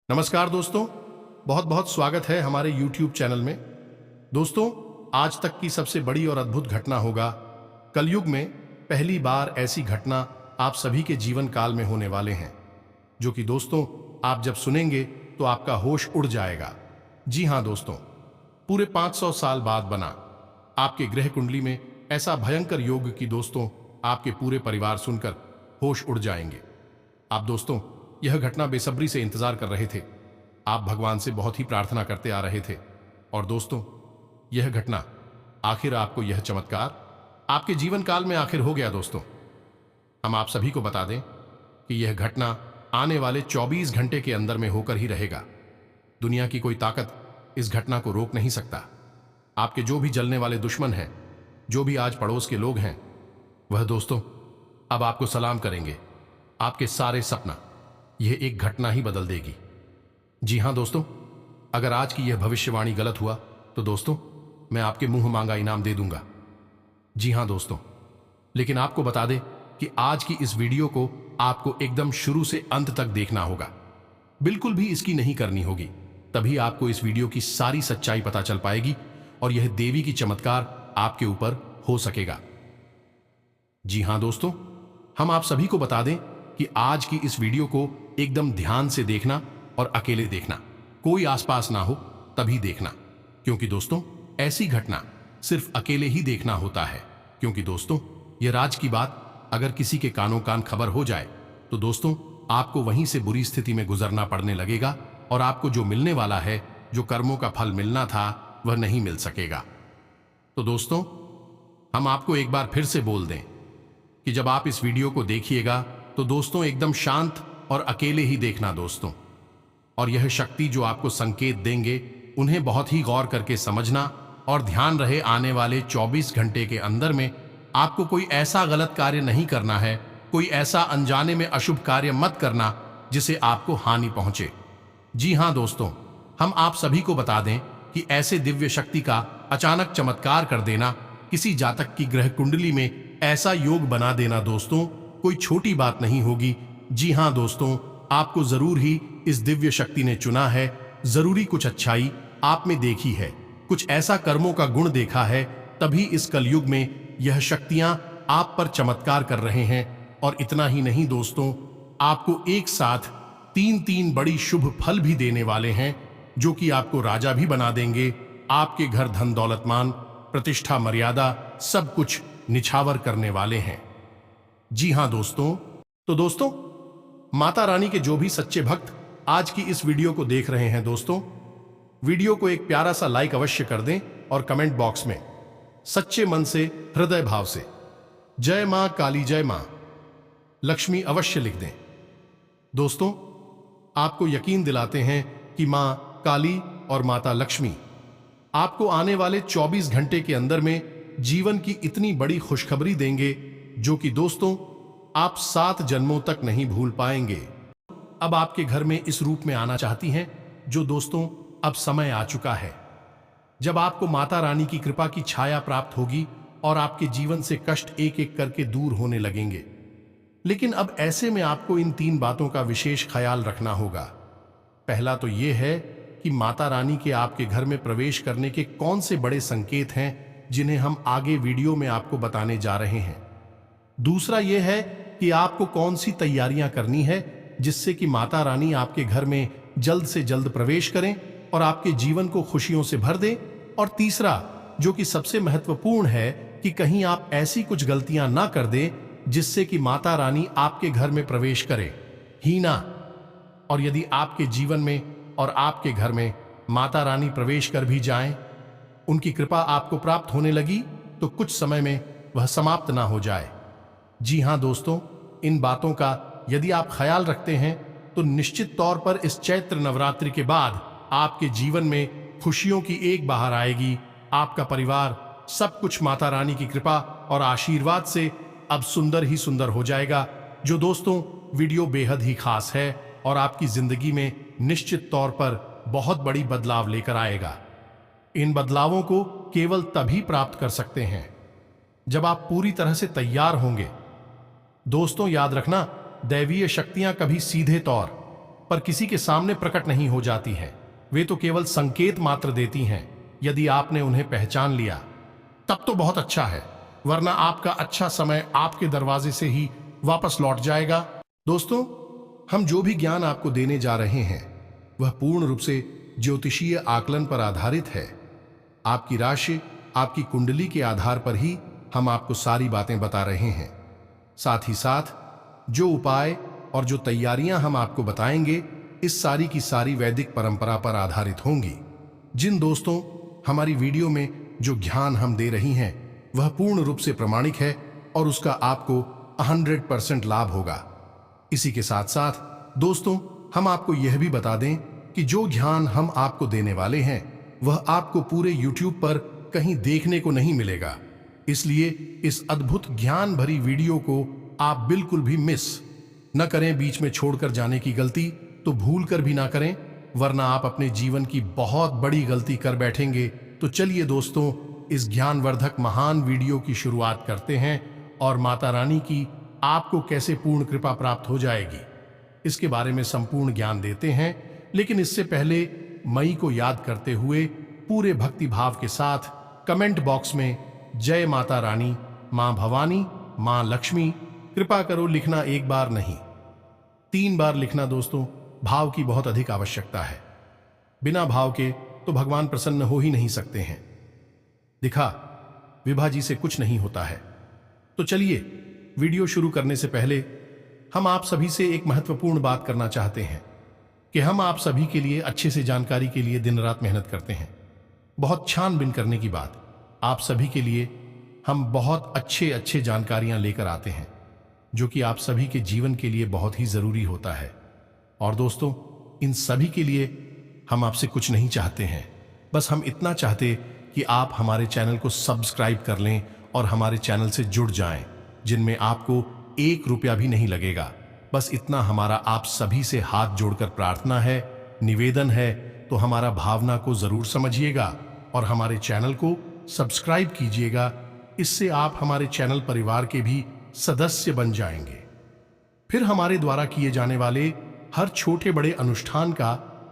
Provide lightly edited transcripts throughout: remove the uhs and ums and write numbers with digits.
नमस्कार दोस्तों, बहुत बहुत स्वागत है हमारे YouTube चैनल में। दोस्तों, आज तक की सबसे बड़ी और अद्भुत घटना होगा। कलयुग में पहली बार ऐसी घटना आप सभी के जीवन काल में होने वाले हैं, जो कि दोस्तों आप जब सुनेंगे तो आपका होश उड़ जाएगा। जी हाँ दोस्तों, पूरे 500 साल बाद बना आपके ग्रह कुंडली में ऐसा भयंकर योग कि दोस्तों आपके पूरे परिवार सुनकर होश उड़ जाएंगे। आप दोस्तों यह घटना बेसब्री से इंतजार कर रहे थे। आप भगवान से बहुत ही प्रार्थना करते आ रहे थे। और दोस्तों यह घटना आखिर आपको यह चमत्कार आपके जीवन काल में आखिर हो गया। दोस्तों हम आप सभी को बता दें कि यह घटना आने वाले 24 घंटे के अंदर में होकर ही रहेगा। दुनिया की कोई ताकत इस घटना को रोक नहीं सकता। आपके जो भी जलने वाले दुश्मन हैं, जो भी आज पड़ोस के लोग हैं, वह दोस्तों अब आपको सलाम करेंगे। आपके सारे सपना यह एक घटना ही बदल देगी। जी हां दोस्तों, अगर आज की यह भविष्यवाणी गलत हुआ तो दोस्तों मैं आपके मुंह मांगा इनाम दे दूंगा। जी हां दोस्तों, लेकिन आपको बता दें कि आज की इस वीडियो को आपको एकदम शुरू से अंत तक देखना होगा। बिल्कुल भी इसकी नहीं करनी होगी, तभी आपको इस वीडियो की सारी सच्चाई पता चल पाएगी और यह देवी की चमत्कार आपके ऊपर हो सकेगा। जी हां दोस्तों, हम आप सभी को बता दें कि आज की इस वीडियो को एकदम ध्यान से देखना और अकेले देखना, कोई आसपास ना हो तभी देखना, क्योंकि दोस्तों ऐसी घटना सिर्फ अकेले ही देखना होता है। क्योंकि दोस्तों यह राज की बात अगर किसी के कानों कान खबर हो जाए तो दोस्तों आपको वहीं से बुरी स्थिति में गुजरना पड़ने लगेगा और आपको जो मिलने वाला है, जो कर्मों का फल मिलना था, वह नहीं मिल सकेगा। तो दोस्तों हम आपको एक बार फिर से बोल दें कि जब आप इस वीडियो को देखिएगा तो दोस्तों एकदम शांत और अकेले ही देखना दोस्तों। और यह शक्ति जो आपको संकेत देंगे उन्हें बहुत ही गौर करके समझना और ध्यान रहे आने वाले 24 घंटे के अंदर में आपको कोई ऐसा गलत कार्य नहीं करना है, कोई ऐसा अनजाने में अशुभ कार्य मत करना जिसे आपको हानि पहुंचे। जी हां दोस्तों, हम आप सभी को बता दें कि ऐसे दिव्य शक्ति का अचानक चमत्कार कर देना, किसी जातक की ग्रह कुंडली में ऐसा योग बना देना दोस्तों कोई छोटी बात नहीं होगी। जी हां दोस्तों, आपको जरूर ही इस दिव्य शक्ति ने चुना है, जरूरी कुछ अच्छाई आप में देखी है, कुछ ऐसा कर्मों का गुण देखा है, तभी इस कलयुग में यह शक्तियां आप पर चमत्कार कर रहे हैं। और इतना ही नहीं दोस्तों, आपको एक साथ तीन बड़ी शुभ फल भी देने वाले हैं, जो कि आपको राजा भी बना देंगे। आपके घर धन दौलतमान, प्रतिष्ठा, मर्यादा सब कुछ निछावर करने वाले हैं। जी हां दोस्तों, तो दोस्तों माता रानी के जो भी सच्चे भक्त आज की इस वीडियो को देख रहे हैं दोस्तों, वीडियो को एक प्यारा सा लाइक अवश्य कर दें और कमेंट बॉक्स में सच्चे मन से, हृदय भाव से जय मां काली, जय मां लक्ष्मी अवश्य लिख दें। दोस्तों आपको यकीन दिलाते हैं कि मां काली और माता लक्ष्मी आपको आने वाले 24 घंटे के अंदर में जीवन की इतनी बड़ी खुशखबरी देंगे, जो कि दोस्तों आप 7 जन्मों तक नहीं भूल पाएंगे। अब आपके घर में इस रूप में आना चाहती हैं, जो दोस्तों अब समय आ चुका है, जब आपको माता रानी की कृपा की छाया प्राप्त होगी और आपके जीवन से कष्ट एक एक करके दूर होने लगेंगे। लेकिन अब ऐसे में आपको इन 3 बातों का विशेष ख्याल रखना होगा। पहला तो यह है कि माता रानी के आपके घर में प्रवेश करने के कौन से बड़े संकेत हैं, जिन्हें हम आगे वीडियो में आपको बताने जा रहे हैं। दूसरा यह है कि आपको कौन सी तैयारियां करनी है जिससे कि माता रानी आपके घर में जल्द से जल्द प्रवेश करें और आपके जीवन को खुशियों से भर दें। और तीसरा, जो कि सबसे महत्वपूर्ण है, कि कहीं आप ऐसी कुछ गलतियां ना कर दें जिससे कि माता रानी आपके घर में प्रवेश करे ही ना। और यदि आपके जीवन में और आपके घर में माता रानी प्रवेश कर भी जाएं, उनकी कृपा आपको प्राप्त होने लगी तो कुछ समय में वह समाप्त ना हो जाए। जी हां दोस्तों, इन बातों का यदि आप ख्याल रखते हैं तो निश्चित तौर पर इस चैत्र नवरात्रि के बाद आपके जीवन में खुशियों की एक बहार आएगी। आपका परिवार सब कुछ माता रानी की कृपा और आशीर्वाद से अब सुंदर ही सुंदर हो जाएगा, जो दोस्तों वीडियो बेहद ही खास है और आपकी जिंदगी में निश्चित तौर पर बहुत बड़ी बदलाव लेकर आएगा। इन बदलावों को केवल तभी प्राप्त कर सकते हैं जब आप पूरी तरह से तैयार होंगे। दोस्तों याद रखना, दैवीय शक्तियां कभी सीधे तौर पर किसी के सामने प्रकट नहीं हो जाती हैं। वे तो केवल संकेत मात्र देती हैं। यदि आपने उन्हें पहचान लिया तब तो बहुत अच्छा है, वरना आपका अच्छा समय आपके दरवाजे से ही वापस लौट जाएगा। दोस्तों, हम जो भी ज्ञान आपको देने जा रहे हैं वह पूर्ण रूप से ज्योतिषीय आकलन पर आधारित है। आपकी राशि, आपकी कुंडली के आधार पर ही हम आपको सारी बातें बता रहे हैं। साथ ही साथ जो उपाय और जो तैयारियां हम आपको बताएंगे, इस सारी की सारी वैदिक परंपरा पर आधारित होंगी। जिन दोस्तों हमारी वीडियो में जो ज्ञान हम दे रही हैं वह पूर्ण रूप से प्रमाणिक है और उसका आपको 100% लाभ होगा। इसी के साथ साथ दोस्तों, हम आपको यह भी बता दें कि जो ज्ञान हम आपको देने वाले हैं वह आपको पूरे YouTube पर कहीं देखने को नहीं मिलेगा। इसलिए इस अद्भुत ज्ञान भरी वीडियो को आप बिल्कुल भी मिस न करें। बीच में छोड़कर जाने की गलती तो भूल कर भी ना करें, वरना आप अपने जीवन की बहुत बड़ी गलती कर बैठेंगे। तो चलिए दोस्तों, इस ज्ञानवर्धक महान वीडियो की शुरुआत करते हैं और माता रानी की आपको कैसे पूर्ण कृपा प्राप्त हो जाएगी इसके बारे में संपूर्ण ज्ञान देते हैं। लेकिन इससे पहले मई को याद करते हुए पूरे भक्ति भाव के साथ कमेंट बॉक्स में जय माता रानी, मां भवानी, मां लक्ष्मी कृपा करो लिखना 1 बार नहीं 3 बार लिखना। दोस्तों, भाव की बहुत अधिक आवश्यकता है। बिना भाव के तो भगवान प्रसन्न हो ही नहीं सकते हैं। दिखा विभा जी से कुछ नहीं होता है। तो चलिए, वीडियो शुरू करने से पहले हम आप सभी से एक महत्वपूर्ण बात करना चाहते हैं कि हम आप सभी के लिए अच्छे से जानकारी के लिए दिन रात मेहनत करते हैं। बहुत छानबीन करने की बात, आप सभी के लिए हम बहुत अच्छे जानकारियां लेकर आते हैं जो कि आप सभी के जीवन के लिए बहुत ही जरूरी होता है। और दोस्तों, इन सभी के लिए हम आपसे कुछ नहीं चाहते हैं, बस हम इतना चाहते कि आप हमारे चैनल को सब्सक्राइब कर लें और हमारे चैनल से जुड़ जाएं, जिनमें आपको 1 रुपया भी नहीं लगेगा। बस इतना हमारा आप सभी से हाथ जोड़कर प्रार्थना है, निवेदन है। तो हमारा भावना को जरूर समझिएगा और हमारे चैनल को सब्सक्राइब कीजिएगा। इससे आप हमारे चैनल परिवार के भी सदस्य बन जाएंगे। फिर हमारे द्वारा किए जाने वाले हर छोटे बड़े अनुष्ठान का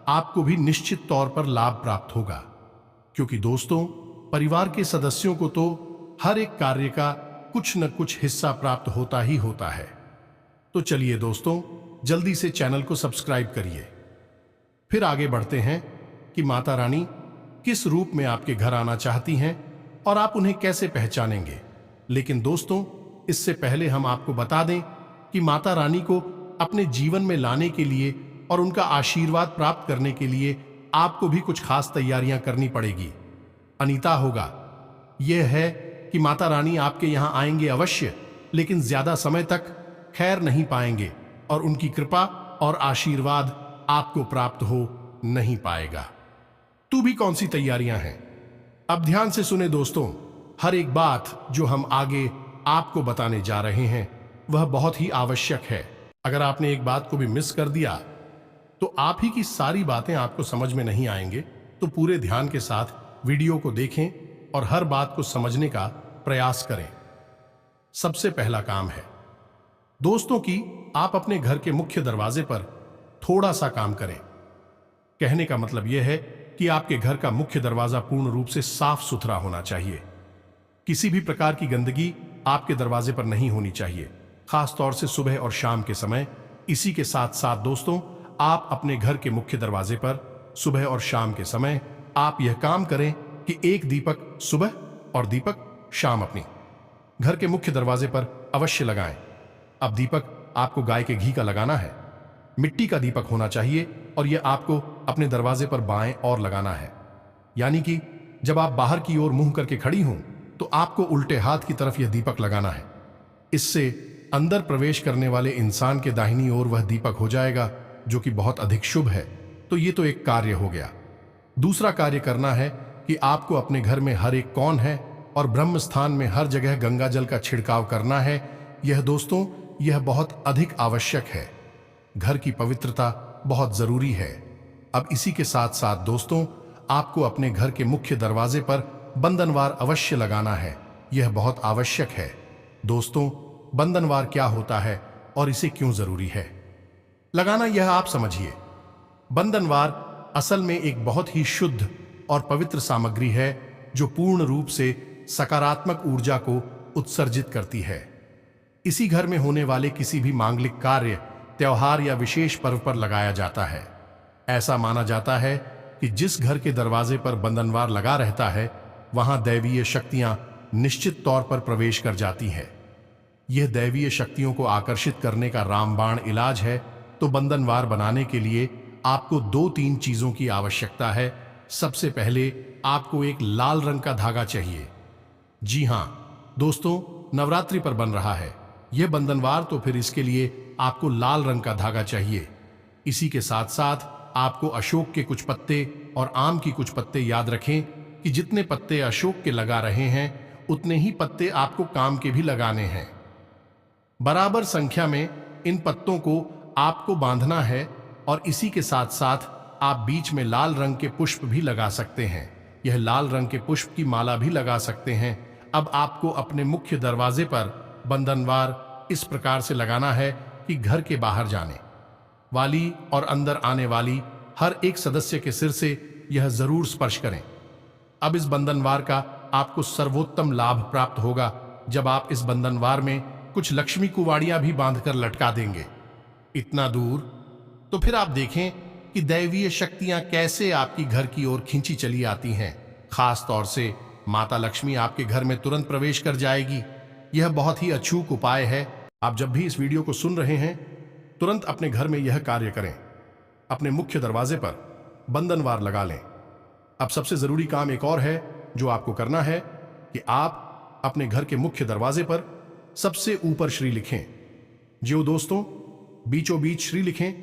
आपको भी निश्चित तौर पर लाभ प्राप्त होगा, क्योंकि दोस्तों, परिवार के सदस्यों को तो हर एक कार्य का कुछ न कुछ हिस्सा प्राप्त होता ही होता है। तो चलिए दोस्तों, जल्दी से चैनल को सब्सक्राइब करिए। फिर आगे बढ़ते हैं कि माता रानी किस रूप में आपके घर आना चाहती हैं और आप उन्हें कैसे पहचानेंगे। लेकिन दोस्तों, इससे पहले हम आपको बता दें कि माता रानी को अपने जीवन में लाने के लिए और उनका आशीर्वाद प्राप्त करने के लिए आपको भी कुछ खास तैयारियां करनी पड़ेगी। अनीता होगा यह है कि माता रानी आपके यहां आएंगे अवश्य, लेकिन ज्यादा समय तक खैर नहीं पाएंगे और उनकी कृपा और आशीर्वाद आपको प्राप्त हो नहीं पाएगा। तू भी कौन सी तैयारियां हैं? अब ध्यान से सुने दोस्तों, हर एक बात जो हम आगे आपको बताने जा रहे हैं वह बहुत ही आवश्यक है। अगर आपने एक बात को भी मिस कर दिया तो आप ही की सारी बातें आपको समझ में नहीं आएंगे। तो पूरे ध्यान के साथ वीडियो को देखें और हर बात को समझने का प्रयास करें। सबसे पहला काम है दोस्तों कि आप अपने घर के मुख्य दरवाजे पर थोड़ा सा काम करें। कहने का मतलब यह है कि आपके घर का मुख्य दरवाजा पूर्ण रूप से साफ सुथरा होना चाहिए। किसी भी प्रकार की गंदगी आपके दरवाजे पर नहीं होनी चाहिए, खास तौर से सुबह और शाम के समय। इसी के साथ साथ दोस्तों, आप अपने घर के मुख्य दरवाजे पर सुबह और शाम के समय आप यह काम करें कि एक दीपक सुबह और दीपक शाम अपनी घर के मुख्य दरवाजे पर अवश्य लगाएं। अब दीपक आपको गाय के घी का लगाना है, मिट्टी का दीपक होना चाहिए और यह आपको अपने दरवाजे पर बाएं और लगाना है। यानी कि जब आप बाहर की ओर मुंह करके खड़ी हों तो आपको उल्टे हाथ की तरफ यह दीपक लगाना है। इससे अंदर प्रवेश करने वाले इंसान के दाहिनी ओर वह दीपक हो जाएगा, जो कि बहुत अधिक शुभ है। तो ये तो एक कार्य हो गया। दूसरा कार्य करना है कि आपको अपने घर में हर एक कौन है और ब्रह्म स्थान में हर जगह गंगा जल का छिड़काव करना है। यह दोस्तों, यह बहुत अधिक आवश्यक है। घर की पवित्रता बहुत जरूरी है। अब इसी के साथ साथ दोस्तों, आपको अपने घर के मुख्य दरवाजे पर बंधनवार अवश्य लगाना है। यह बहुत आवश्यक है। दोस्तों, बंधनवार क्या होता है और इसे क्यों जरूरी है लगाना, यह आप समझिए। बंधनवार असल में एक बहुत ही शुद्ध और पवित्र सामग्री है जो पूर्ण रूप से सकारात्मक ऊर्जा को उत्सर्जित करती है। इसी घर में होने वाले किसी भी मांगलिक कार्य, त्योहार या विशेष पर्व पर लगाया जाता है। ऐसा माना जाता है कि जिस घर के दरवाजे पर बंधनवार लगा रहता है वहां दैवीय शक्तियां निश्चित तौर पर प्रवेश कर जाती हैं। यह दैवीय शक्तियों को आकर्षित करने का रामबाण इलाज है। तो बंधनवार बनाने के लिए आपको 2-3 चीजों की आवश्यकता है। सबसे पहले आपको एक लाल रंग का धागा चाहिए। जी हां दोस्तों, नवरात्रि पर बन रहा है यह बंधनवार, तो फिर इसके लिए आपको लाल रंग का धागा चाहिए। इसी के साथ साथ आपको अशोक के कुछ पत्ते और आम की कुछ पत्ते याद रखें कि जितने पत्ते अशोक के लगा रहे हैं उतने ही पत्ते आपको काम के भी लगाने हैं। बराबर संख्या में इन पत्तों को आपको बांधना है और इसी के साथ साथ आप बीच में लाल रंग के पुष्प भी लगा सकते हैं। यह लाल रंग के पुष्प की माला भी लगा सकते हैं। अब आपको अपने मुख्य दरवाजे पर बंधनवार इस प्रकार से लगाना है कि घर के बाहर जाने वाली और अंदर आने वाली हर एक सदस्य के सिर से यह जरूर स्पर्श करें। अब इस बंधनवार का आपको सर्वोत्तम लाभ प्राप्त होगा जब आप इस बंधनवार में कुछ लक्ष्मी कुवाड़ियां भी बांधकर लटका देंगे। इतना दूर तो फिर आप देखें कि दैवीय शक्तियां कैसे आपकी घर की ओर खींची चली आती हैं। खास तौर से माता लक्ष्मी आपके घर में तुरंत प्रवेश कर जाएगी। यह बहुत ही अचूक उपाय है। आप जब भी इस वीडियो को सुन रहे हैं तुरंत अपने घर में यह कार्य करें। अपने मुख्य दरवाजे पर बंधनवार लगा लें। अब सबसे जरूरी काम एक और है जो आपको करना है कि आप अपने घर के मुख्य दरवाजे पर सबसे ऊपर श्री लिखें। जो दोस्तों, बीचों बीच श्री लिखें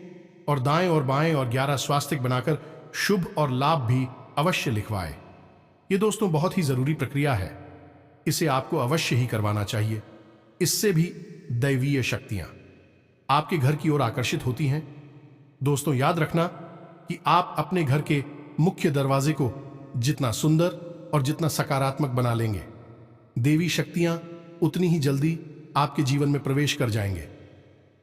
और दाएं और बाएं और 11 स्वास्तिक बनाकर शुभ और लाभ भी अवश्य लिखवाएं। ये दोस्तों बहुत ही जरूरी प्रक्रिया है। इसे आपको अवश्य ही करवाना चाहिए। इससे भी दैवीय शक्तियां आपके घर की ओर आकर्षित होती हैं। दोस्तों याद रखना कि आप अपने घर के मुख्य दरवाजे को जितना सुंदर और जितना सकारात्मक बना लेंगे, देवी शक्तियां उतनी ही जल्दी आपके जीवन में प्रवेश कर जाएंगे।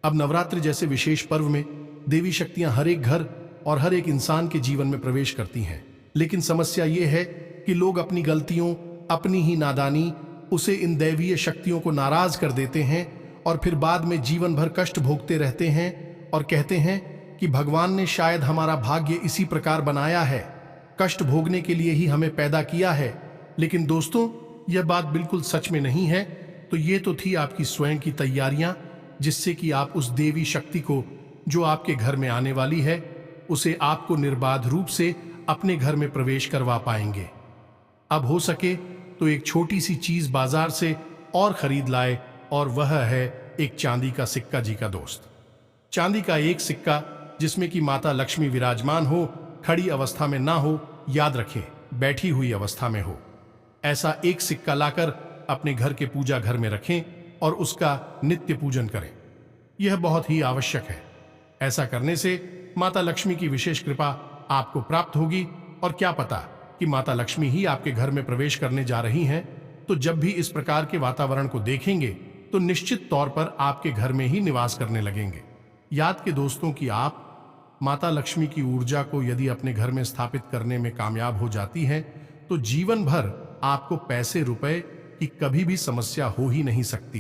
अब नवरात्रि जैसे विशेष पर्व में देवी शक्तियां हर एक घर और हर एक इंसान के जीवन में प्रवेश करती हैं। लेकिन समस्या यह है कि लोग अपनी गलतियों, अपनी ही नादानी उसे इन दैवीय शक्तियों को नाराज कर देते हैं और फिर बाद में जीवन भर कष्ट भोगते रहते हैं और कहते हैं कि भगवान ने शायद हमारा भाग्य इसी प्रकार बनाया है, कष्ट भोगने के लिए ही हमें पैदा किया है। लेकिन दोस्तों यह बात बिल्कुल सच में नहीं है। तो ये तो थी आपकी स्वयं की तैयारियां जिससे कि आप उस देवी शक्ति को जो आपके घर में आने वाली है उसे आपको निर्बाध रूप से अपने घर में प्रवेश करवा पाएंगे। अब हो सके तो एक छोटी सी चीज बाजार से और खरीद लाए और वह है एक चांदी का सिक्का। जी का दोस्त, चांदी का एक सिक्का जिसमें कि माता लक्ष्मी विराजमान हो, खड़ी अवस्था में ना हो, याद रखें बैठी हुई अवस्था में हो। ऐसा एक सिक्का लाकर अपने घर के पूजा घर में रखें और उसका नित्य पूजन करें। यह बहुत ही आवश्यक है। ऐसा करने से माता लक्ष्मी की विशेष कृपा आपको प्राप्त होगी और क्या पता कि माता लक्ष्मी ही आपके घर में प्रवेश करने जा रही हैं। तो जब भी इस प्रकार के वातावरण को देखेंगे तो निश्चित तौर पर आपके घर में ही निवास करने लगेंगे। याद के दोस्तों कि आप माता लक्ष्मी की ऊर्जा को यदि अपने घर में स्थापित करने में कामयाब हो जाती हैं तो जीवन भर आपको पैसे रुपए की कभी भी समस्या हो ही नहीं सकती,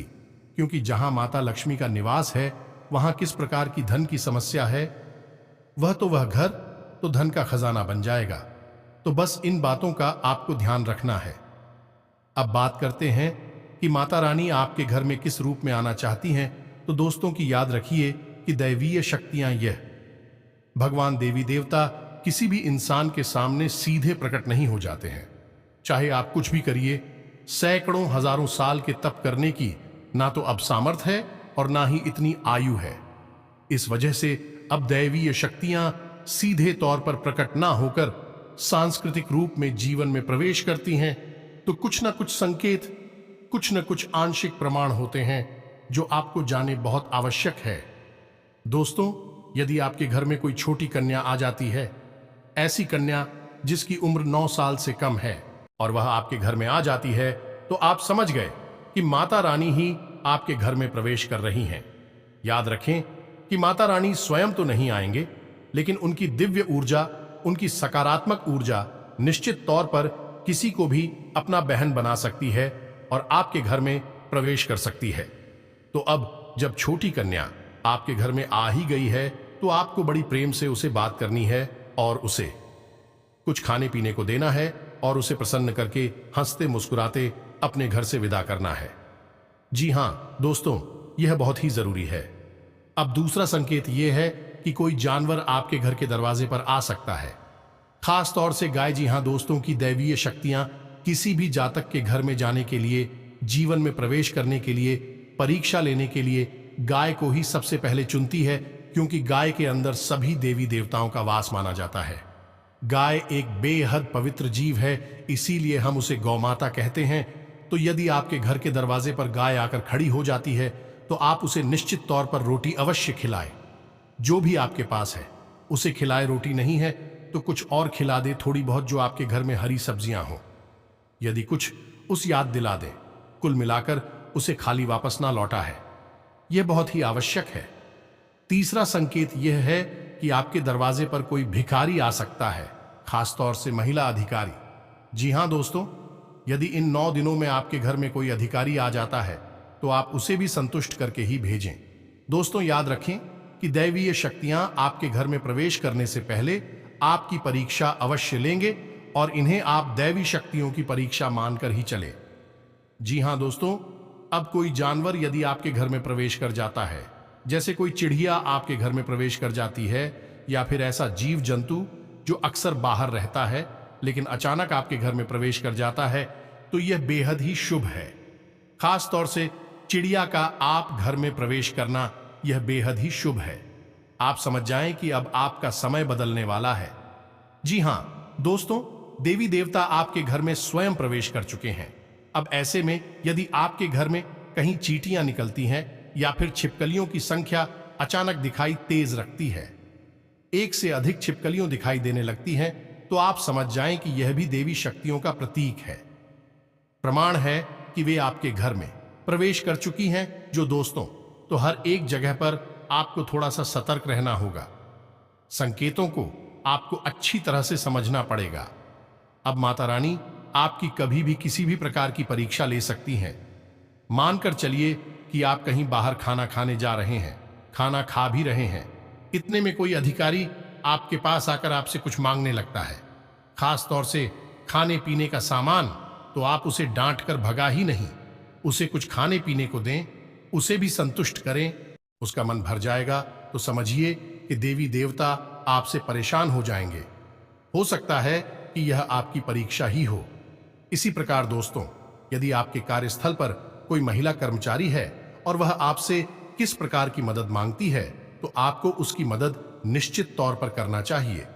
क्योंकि जहां माता लक्ष्मी का निवास है वहां किस प्रकार की धन की समस्या है वह घर तो धन का खजाना बन जाएगा। तो बस इन बातों का आपको ध्यान रखना है। अब बात करते हैं कि माता रानी आपके घर में किस रूप में आना चाहती हैं। तो दोस्तों की याद रखिए कि दैवीय शक्तियां यह भगवान देवी देवता किसी भी इंसान के सामने सीधे प्रकट नहीं हो जाते हैं। चाहे आप कुछ भी करिए, सैकड़ों हजारों साल के तप करने की ना तो अब सामर्थ है और ना ही इतनी आयु है। इस वजह से अब दैवीय शक्तियां सीधे तौर पर प्रकट ना होकर सांस्कृतिक रूप में जीवन में प्रवेश करती हैं। तो कुछ ना कुछ संकेत, कुछ न कुछ आंशिक प्रमाण होते हैं जो आपको जाने बहुत आवश्यक है। दोस्तों यदि आपके घर में कोई छोटी कन्या आ जाती है, ऐसी कन्या जिसकी उम्र 9 साल से कम है और वह आपके घर में आ जाती है, तो आप समझ गए कि माता रानी ही आपके घर में प्रवेश कर रही हैं। याद रखें कि माता रानी स्वयं तो नहीं आएंगे, लेकिन उनकी दिव्य ऊर्जा, उनकी सकारात्मक ऊर्जा निश्चित तौर पर किसी को भी अपना बहन बना सकती है और आपके घर में प्रवेश कर सकती है। तो अब जब छोटी कन्या आपके घर में आ ही गई है, तो आपको बड़ी प्रेम से उसे बात करनी है और उसे कुछ खाने पीने को देना है और उसे प्रसन्न करके हंसते मुस्कुराते अपने घर से विदा करना है। जी हां दोस्तों, यह बहुत ही जरूरी है। अब दूसरा संकेत यह है कि कोई जानवर आपके घर के दरवाजे पर आ सकता है, खास तौर से गाय। जी हां दोस्तों, की दैवीय शक्तियां किसी भी जातक के घर में जाने के लिए, जीवन में प्रवेश करने के लिए, परीक्षा लेने के लिए गाय को ही सबसे पहले चुनती है, क्योंकि गाय के अंदर सभी देवी देवताओं का वास माना जाता है। गाय एक बेहद पवित्र जीव है, इसीलिए हम उसे गौमाता कहते हैं। तो यदि आपके घर के दरवाजे पर गाय आकर खड़ी हो जाती है, तो आप उसे निश्चित तौर पर रोटी अवश्य खिलाएं। जो भी आपके पास है उसे खिलाए। रोटी नहीं है तो कुछ और खिला दे, थोड़ी बहुत, जो आपके घर में हरी सब्जियां हो। यदि कुछ, उस याद दिला दे। कुल मिलाकर उसे खाली वापस ना लौटा है, यह बहुत ही आवश्यक है। तीसरा संकेत यह है कि आपके दरवाजे पर कोई भिखारी आ सकता है, खासतौर से महिला अधिकारी। जी हां दोस्तों, यदि इन 9 दिनों में आपके घर में कोई अधिकारी आ जाता है, तो आप उसे भी संतुष्ट करके ही भेजें। दोस्तों याद रखें कि दैवीय शक्तियां आपके घर में प्रवेश करने से पहले आपकी परीक्षा अवश्य लेंगे और इन्हें आप दैवी शक्तियों की परीक्षा मानकर ही चले। जी हां दोस्तों, अब कोई जानवर यदि आपके घर में प्रवेश कर जाता है, जैसे कोई चिड़िया आपके घर में प्रवेश कर जाती है, या फिर ऐसा जीव जंतु जो अक्सर बाहर रहता है लेकिन अचानक आपके घर में प्रवेश कर जाता है, तो यह बेहद ही शुभ है। खास तौर से चिड़िया का आप घर में प्रवेश करना, यह बेहद ही शुभ है। आप समझ जाएं कि अब आपका समय बदलने वाला है। जी हां दोस्तों, देवी देवता आपके घर में स्वयं प्रवेश कर चुके हैं। अब ऐसे में यदि आपके घर में कहीं चींटियां निकलती हैं या फिर छिपकलियों की संख्या अचानक दिखाई तेज रखती है, एक से अधिक छिपकलियों दिखाई देने लगती हैं, तो आप समझ जाएं कि यह भी देवी शक्तियों का प्रतीक है। प्रमाण है कि वे आपके घर में प्रवेश कर चुकी हैं। जो दोस्तों, तो हर एक जगह पर आपको थोड़ा सा सतर्क रहना होगा। संकेतों को आपको अच्छी तरह से समझना पड़ेगा। अब माता रानी आपकी कभी भी किसी भी प्रकार की परीक्षा ले सकती हैं। मानकर चलिए कि आप कहीं बाहर खाना खाने जा रहे हैं, खाना खा भी रहे हैं, इतने में कोई अधिकारी आपके पास आकर आपसे कुछ मांगने लगता है, खास तौर से खाने पीने का सामान, तो आप उसे डांट कर भगा ही नहीं, उसे कुछ खाने पीने को दें, उसे भी संतुष्ट करें। उसका मन भर जाएगा तो समझिए कि देवी देवता आपसे परेशान हो जाएंगे। हो सकता है कि यह आपकी परीक्षा ही हो। इसी प्रकार दोस्तों, यदि आपके कार्यस्थल पर कोई महिला कर्मचारी है और वह आपसे किस प्रकार की मदद मांगती है, तो आपको उसकी मदद निश्चित तौर पर करना चाहिए।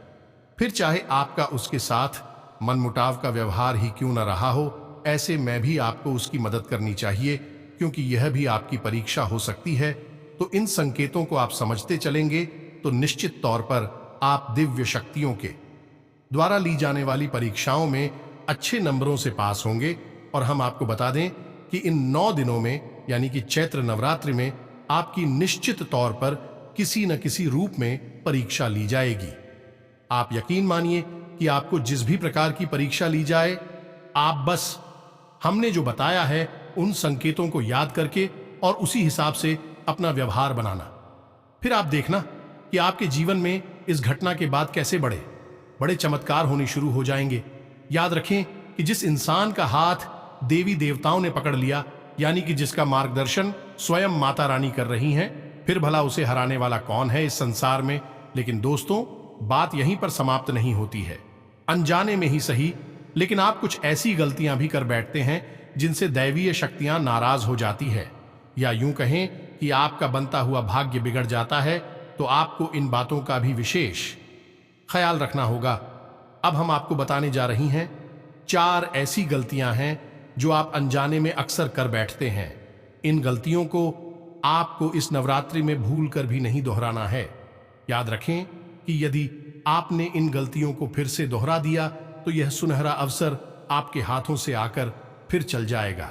फिर चाहे आपका उसके साथ मनमुटाव का व्यवहार ही क्यों न रहा हो, ऐसे में भी आपको उसकी मदद करनी चाहिए, क्योंकि यह भी आपकी परीक्षा हो सकती है। तो इन संकेतों को आप समझते चलेंगे तो निश्चित तौर पर आप दिव्य शक्तियों के द्वारा ली जाने वाली परीक्षाओं में अच्छे नंबरों से पास होंगे। और हम आपको बता दें कि इन 9 दिनों में, यानी कि चैत्र नवरात्रि में, आपकी निश्चित तौर पर किसी न किसी रूप में परीक्षा ली जाएगी। आप यकीन मानिए कि आपको जिस भी प्रकार की परीक्षा ली जाए, आप बस हमने जो बताया है उन संकेतों को याद करके और उसी हिसाब से अपना व्यवहार बनाना। फिर आप देखना कि आपके जीवन में इस घटना के बाद कैसे बड़े बड़े चमत्कार होने शुरू हो जाएंगे। याद रखें कि जिस इंसान का हाथ देवी देवताओं ने पकड़ लिया, यानी कि जिसका मार्गदर्शन स्वयं माता रानी कर रही हैं, फिर भला उसे हराने वाला कौन है इस संसार में। लेकिन दोस्तों, बात यहीं पर समाप्त नहीं होती है। अनजाने में ही सही, लेकिन आप कुछ ऐसी गलतियां भी कर बैठते हैं जिनसे दैवीय शक्तियां नाराज हो जाती है, या यूं कहें कि आपका बनता हुआ भाग्य बिगड़ जाता है। तो आपको इन बातों का भी विशेष ख्याल रखना होगा। अब हम आपको बताने जा रही हैं 4 ऐसी गलतियां हैं जो आप अनजाने में अक्सर कर बैठते हैं। इन गलतियों को आपको इस नवरात्रि में भूल कर भी नहीं दोहराना है। याद रखें कि यदि आपने इन गलतियों को फिर से दोहरा दिया, तो यह सुनहरा अवसर आपके हाथों से आकर फिर चल जाएगा।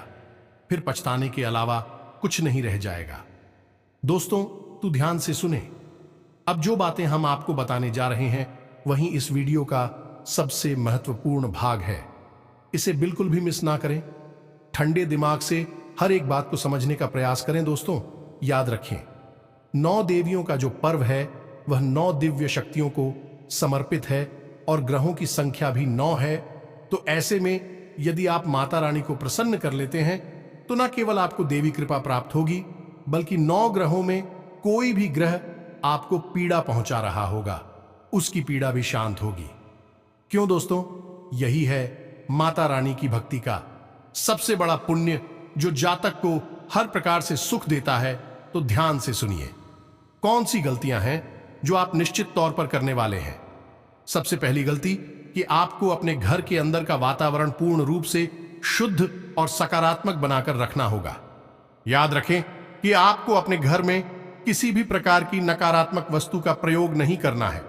फिर पछताने के अलावा कुछ नहीं रह जाएगा। दोस्तों, तू ध्यान से सुने। अब जो बातें हम आपको बताने जा रहे हैं वही इस वीडियो का सबसे महत्वपूर्ण भाग है। इसे बिल्कुल भी मिस ना करें। ठंडे दिमाग से हर एक बात को समझने का प्रयास करें। दोस्तों, याद रखें, 9 देवियों का जो पर्व है वह 9 दिव्य शक्तियों को समर्पित है और ग्रहों की संख्या भी 9 है। तो ऐसे में यदि आप माता रानी को प्रसन्न कर लेते हैं तो न केवल आपको देवी कृपा प्राप्त होगी, बल्कि 9 ग्रहों में कोई भी ग्रह आपको पीड़ा पहुंचा रहा होगा, उसकी पीड़ा भी शांत होगी। क्यों दोस्तों? यही है माता रानी की भक्ति का सबसे बड़ा पुण्य, जो जातक को हर प्रकार से सुख देता है। तो ध्यान से सुनिए, कौन सी गलतियां हैं जो आप निश्चित तौर पर करने वाले हैं। सबसे पहली गलती कि आपको अपने घर के अंदर का वातावरण पूर्ण रूप से शुद्ध और सकारात्मक बनाकर रखना होगा। याद रखें कि आपको अपने घर में किसी भी प्रकार की नकारात्मक वस्तु का प्रयोग नहीं करना है,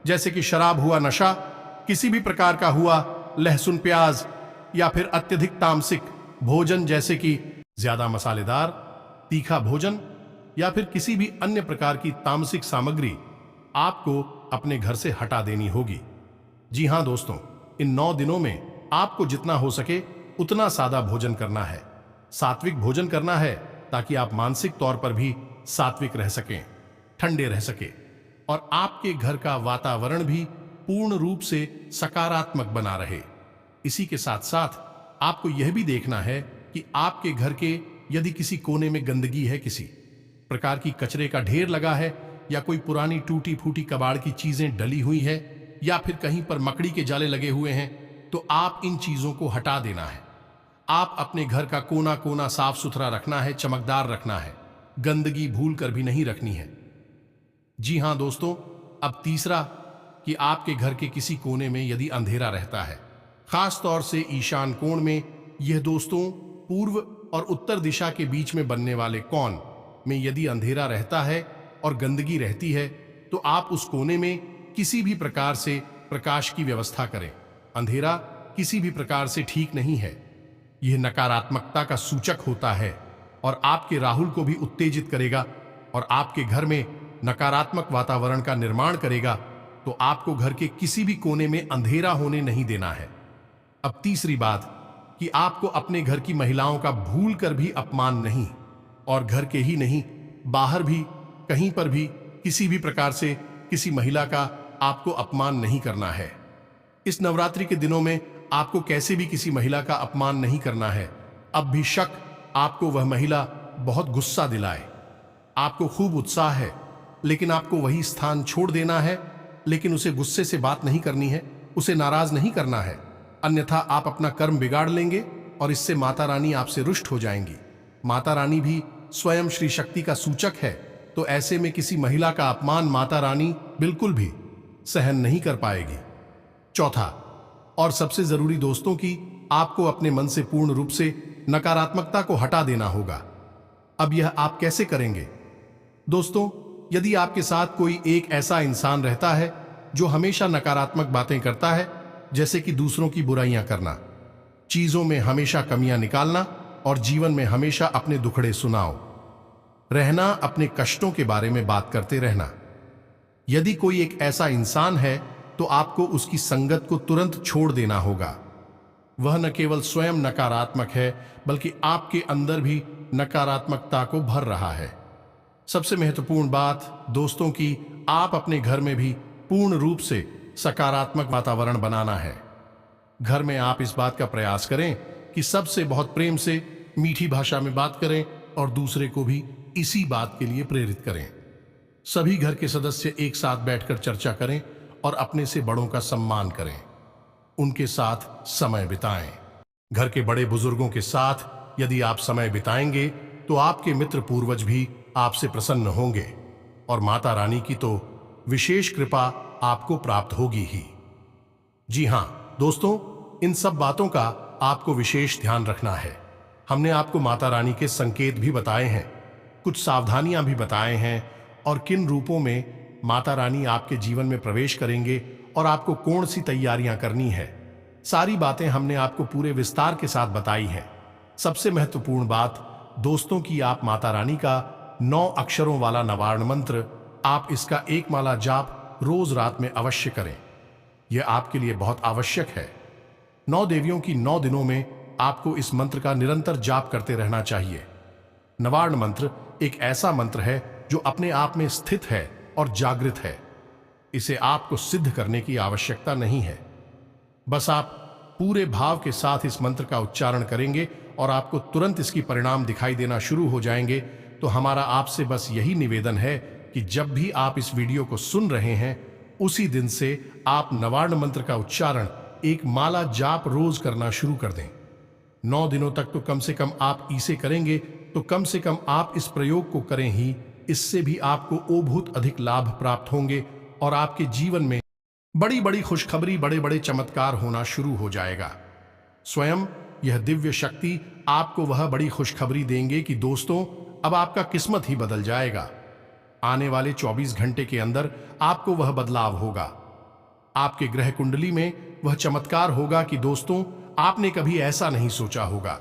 जैसे कि शराब हुआ नशा, किसी भी प्रकार का हुआ लहसुन प्याज, या फिर अत्यधिक तामसिक भोजन जैसे कि ज्यादा मसालेदार तीखा भोजन, या फिर किसी भी अन्य प्रकार की तामसिक सामग्री आपको अपने घर से हटा देनी होगी। जी हां दोस्तों, इन 9 दिनों में आपको जितना हो सके उतना सादा भोजन करना है, सात्विक भोजन करना है, ताकि आप मानसिक तौर पर भी सात्विक रह सकें, ठंडे रह सके, और आपके घर का वातावरण भी पूर्ण रूप से सकारात्मक बना रहे। इसी के साथ साथ आपको यह भी देखना है कि आपके घर के यदि किसी कोने में गंदगी है, किसी प्रकार की कचरे का ढेर लगा है, या कोई पुरानी टूटी फूटी कबाड़ की चीजें डली हुई है, या फिर कहीं पर मकड़ी के जाले लगे हुए हैं, तो आप इन चीजों को हटा देना है। आप अपने घर का कोना कोना साफ सुथरा रखना है, चमकदार रखना है, गंदगी भूल कर भी नहीं रखनी है। जी हां दोस्तों, अब तीसरा कि आपके घर के किसी कोने में यदि अंधेरा रहता है, खास तौर से ईशान कोण में, यह दोस्तों पूर्व और उत्तर दिशा के बीच में बनने वाले कोण में यदि अंधेरा रहता है और गंदगी रहती है, तो आप उस कोने में किसी भी प्रकार से प्रकाश की व्यवस्था करें। अंधेरा किसी भी प्रकार से ठीक नहीं है, यह नकारात्मकता का सूचक होता है और आपके राहुल को भी उत्तेजित करेगा और आपके घर में नकारात्मक वातावरण का निर्माण करेगा। तो आपको घर के किसी भी कोने में अंधेरा होने नहीं देना है। अब तीसरी बात कि आपको अपने घर की महिलाओं का भूल कर भी अपमान नहीं, और घर के ही नहीं, बाहर भी कहीं पर भी किसी भी प्रकार से किसी महिला का आपको अपमान नहीं करना है। इस नवरात्रि के दिनों में आपको कैसे भी किसी महिला का अपमान नहीं करना है। अब भी शक आपको वह महिला बहुत गुस्सा दिलाए, आपको खूब उत्साह है, लेकिन आपको वही स्थान छोड़ देना है, लेकिन उसे गुस्से से बात नहीं करनी है, उसे नाराज नहीं करना है, अन्यथा आप अपना कर्म बिगाड़ लेंगे और इससे माता रानी आपसे रुष्ट हो जाएंगी। माता रानी भी स्वयं श्री शक्ति का सूचक है, तो ऐसे में किसी महिला का अपमान माता रानी बिल्कुल भी सहन नहीं कर पाएगी। चौथा और सबसे जरूरी दोस्तों कि आपको अपने मन से पूर्ण रूप से नकारात्मकता को हटा देना होगा। अब यह आप कैसे करेंगे? दोस्तों, यदि आपके साथ कोई एक ऐसा इंसान रहता है जो हमेशा नकारात्मक बातें करता है, जैसे कि दूसरों की बुराइयां करना, चीजों में हमेशा कमियां निकालना और जीवन में हमेशा अपने दुखड़े सुनाओ रहना, अपने कष्टों के बारे में बात करते रहना, यदि कोई एक ऐसा इंसान है तो आपको उसकी संगत को तुरंत छोड़ देना होगा। वह न केवल स्वयं नकारात्मक है, बल्कि आपके अंदर भी नकारात्मकता को भर रहा है। सबसे महत्वपूर्ण बात दोस्तों कि आप अपने घर में भी पूर्ण रूप से सकारात्मक वातावरण बनाना है। घर में आप इस बात का प्रयास करें कि सबसे बहुत प्रेम से मीठी भाषा में बात करें और दूसरे को भी इसी बात के लिए प्रेरित करें। सभी घर के सदस्य एक साथ बैठकर चर्चा करें और अपने से बड़ों का सम्मान करें, उनके साथ समय बिताएं। घर के बड़े बुजुर्गों के साथ यदि आप समय बिताएंगे तो आपके मित्र पूर्वज भी आपसे प्रसन्न होंगे और माता रानी की तो विशेष कृपा आपको प्राप्त होगी ही। जी हां दोस्तों, इन सब बातों का आपको विशेष ध्यान रखना है। हमने आपको माता रानी के संकेत भी बताए हैं, कुछ सावधानियां भी बताए हैं और किन रूपों में माता रानी आपके जीवन में प्रवेश करेंगे और आपको कौन सी तैयारियां करनी है। सारी बातें हमने आपको पूरे विस्तार के साथ बताई हैं। सबसे महत्वपूर्ण बात दोस्तों कि आप माता रानी का 9 अक्षरों वाला नवारण मंत्र आप इसका एक माला जाप रोज रात में अवश्य करें। यह आपके लिए बहुत आवश्यक है। 9 देवियों की 9 दिनों में आपको इस मंत्र का निरंतर जाप करते रहना चाहिए। नवार्ण मंत्र एक ऐसा मंत्र है जो अपने आप में स्थित है और जागृत है। इसे आपको सिद्ध करने की आवश्यकता नहीं है। बस आप पूरे भाव के साथ इस मंत्र का उच्चारण करेंगे और आपको तुरंत इसकी परिणाम दिखाई देना शुरू हो जाएंगे। तो हमारा आपसे बस यही निवेदन है कि जब भी आप इस वीडियो को सुन रहे हैं, उसी दिन से आप नवार्ण मंत्र का उच्चारण एक माला जाप रोज करना शुरू कर दें। 9 दिनों तक तो कम से कम आप इसे करेंगे तो कम से कम आप इस प्रयोग को करें ही, इससे भी आपको ओभूत अधिक लाभ प्राप्त होंगे और आपके जीवन में बड़ी बड़ी खुशखबरी, बड़े बड़े चमत्कार होना शुरू हो जाएगा। स्वयं यह दिव्य शक्ति आपको वह बड़ी खुशखबरी देंगे कि दोस्तों, अब आपका किस्मत ही बदल जाएगा। आने वाले 24 घंटे के अंदर आपको वह बदलाव होगा। आपके ग्रह कुंडली में वह चमत्कार होगा कि दोस्तों, आपने कभी ऐसा नहीं सोचा होगा।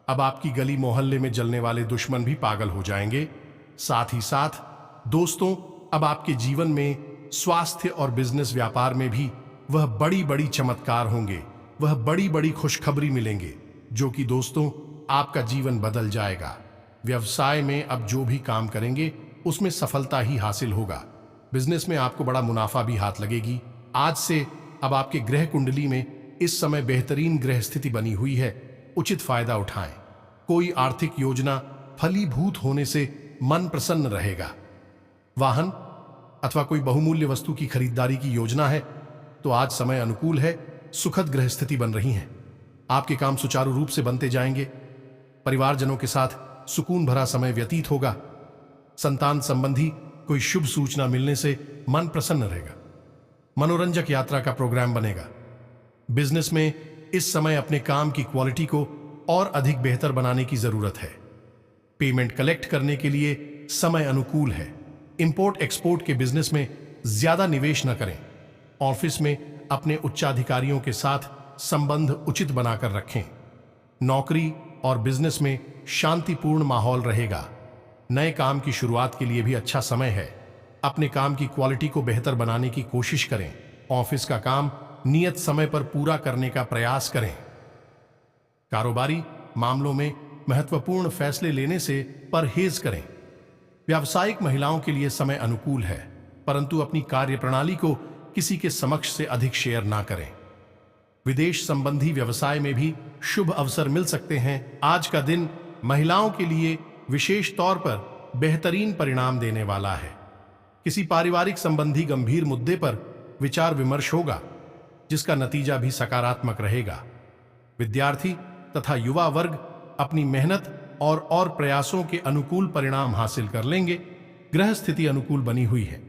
अब आपकी गली मोहल्ले में जलने वाले दुश्मन भी पागल हो जाएंगे। साथ ही साथ दोस्तों, अब आपके जीवन में स्वास्थ्य और बिजनेस व्यापार में भी वह बड़ी बड़ी चमत्कार होंगे, वह बड़ी बड़ी खुशखबरी मिलेंगे, जो कि दोस्तों आपका जीवन बदल जाएगा। व्यवसाय में अब जो भी काम करेंगे उसमें सफलता ही हासिल होगा। बिजनेस में आपको बड़ा मुनाफा भी हाथ लगेगी। आज से अब आपके ग्रह कुंडली में इस समय बेहतरीन ग्रह स्थिति बनी हुई है। उचित फायदा उठाएं। कोई आर्थिक योजना फलीभूत होने से मन प्रसन्न रहेगा। वाहन अथवा कोई बहुमूल्य वस्तु की खरीदारी की योजना है तो आज समय अनुकूल है। सुखद ग्रह स्थिति बन रही है। आपके काम सुचारू रूप से बनते जाएंगे। परिवारजनों के साथ सुकून भरा समय व्यतीत होगा। संतान संबंधी कोई शुभ सूचना मिलने से मन प्रसन्न रहेगा। मनोरंजक यात्रा का प्रोग्राम बनेगा। बिजनेस में इस समय अपने काम की क्वालिटी को और अधिक बेहतर बनाने की जरूरत है। पेमेंट कलेक्ट करने के लिए समय अनुकूल है। इंपोर्ट एक्सपोर्ट के बिजनेस में ज्यादा निवेश न करें। ऑफिस में अपने उच्चाधिकारियों के साथ संबंध उचित बनाकर रखें। नौकरी और बिजनेस में शांतिपूर्ण माहौल रहेगा। नए काम की शुरुआत के लिए भी अच्छा समय है। अपने काम की क्वालिटी को बेहतर बनाने की कोशिश करें। ऑफिस का काम नियत समय पर पूरा करने का प्रयास करें। कारोबारी मामलों में महत्वपूर्ण फैसले लेने से परहेज करें। व्यावसायिक महिलाओं के लिए समय अनुकूल है, परंतु अपनी कार्यप्रणाली को किसी के समक्ष से अधिक शेयर ना करें। विदेश संबंधी व्यवसाय में भी शुभ अवसर मिल सकते हैं। आज का दिन महिलाओं के लिए विशेष तौर पर बेहतरीन परिणाम देने वाला है। किसी पारिवारिक संबंधी गंभीर मुद्दे पर विचार विमर्श होगा, जिसका नतीजा भी सकारात्मक रहेगा। विद्यार्थी तथा युवा वर्ग अपनी मेहनत और प्रयासों के अनुकूल परिणाम हासिल कर लेंगे। ग्रह स्थिति अनुकूल बनी हुई है।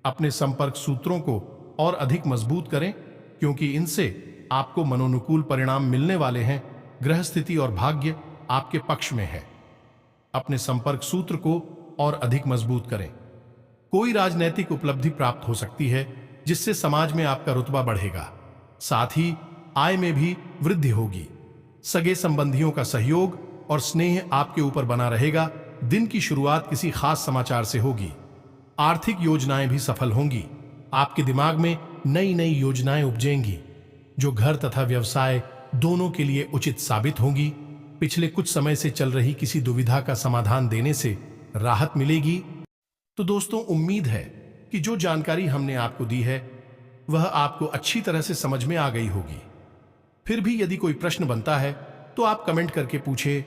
अपने संपर्क सूत्रों को और अधिक मजबूत करें, क्योंकि इनसे आपको मनोनुकूल परिणाम मिलने वाले हैं। ग्रह स्थिति और भाग्य आपके पक्ष में है। अपने संपर्क सूत्र को और अधिक मजबूत करें। कोई राजनैतिक उपलब्धि प्राप्त हो सकती है, जिससे समाज में आपका रुतबा बढ़ेगा। साथ ही आय में भी वृद्धि होगी। सगे संबंधियों का सहयोग और स्नेह आपके ऊपर बना रहेगा। दिन की शुरुआत किसी खास समाचार से होगी। आर्थिक योजनाएं भी सफल होंगी। आपके दिमाग में नई नई योजनाएं उपजेंगी, जो घर तथा व्यवसाय दोनों के लिए उचित साबित होंगी। पिछले कुछ समय से चल रही किसी दुविधा का समाधान देने से राहत मिलेगी। तो दोस्तों, उम्मीद है कि जो जानकारी हमने आपको दी है वह आपको अच्छी तरह से समझ में आ गई होगी। फिर भी यदि कोई प्रश्न बनता है तो आप कमेंट करके पूछे।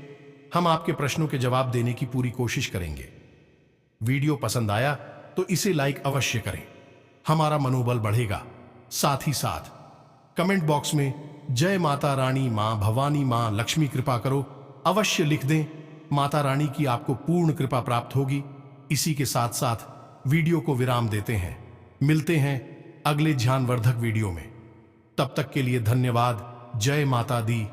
हम आपके प्रश्नों के जवाब देने की पूरी कोशिश करेंगे। वीडियो पसंद आया तो इसे लाइक अवश्य करें, हमारा मनोबल बढ़ेगा। साथ ही साथ कमेंट बॉक्स में जय माता रानी, मां भवानी, मां लक्ष्मी कृपा करो अवश्य लिख दें। माता रानी की आपको पूर्ण कृपा प्राप्त होगी। इसी के साथ साथ वीडियो को विराम देते हैं। मिलते हैं अगले ज्ञानवर्धक वीडियो में। तब तक के लिए धन्यवाद। जय माता दी।